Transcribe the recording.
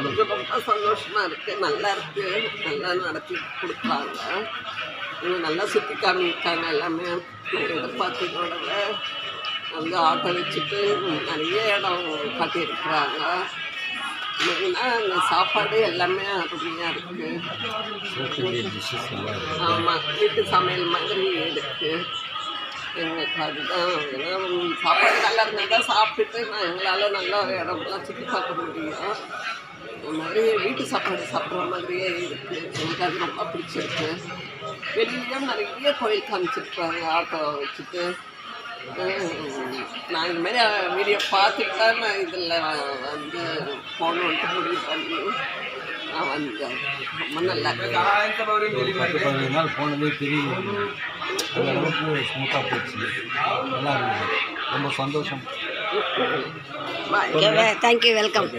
எனக்கு ரொம்ப சந்தோஷமாக இருக்குது. நல்லா இருக்குது, நல்லா நடத்தி கொடுக்குறாங்க. இவங்க நல்லா சுற்றி காமிக்காங்க. எல்லாமே எதிர்பார்த்ததோட வந்து ஆட்டோ வச்சுட்டு நிறைய இடம் காட்டியிருக்கிறாங்க. மெயினாக அந்த சாப்பாடு எல்லாமே அருமையாக இருக்குது. ஆமாம், வீட்டு சமையல் மாதிரி இருக்குது. எங்களுக்கு அதுதான், ஏன்னா சாப்பாடு நல்லா இருந்தால் தான் சாப்பிட்டுட்டு எங்களால் நல்லா இடம்லாம் சுற்றி பார்க்க முடியும். இந்த மாதிரி வீட்டு சாப்பாடு சாப்பிட்ற மாதிரியே இருக்குது. எனக்கு அது ரொம்ப பிடிச்சிருக்கு. வெளியிலையும் நிறைய கோயில் காமிச்சிருக்காங்க ஆட்டோ வச்சுட்டு. நான் இதுமாரி வீடியோ பார்த்துட்டு தான் நான் இதில் வந்து போகணுன்ட்டு முடிவு பண்ணி நான் வந்தேன். ரொம்ப நல்லா இருக்கு. நாள் போனதே தெரியல, அந்த அளவுக்கு ஸ்மூத்தாக போச்சு. நல்லா இருக்குது, ரொம்ப சந்தோஷம். Thank you, welcome.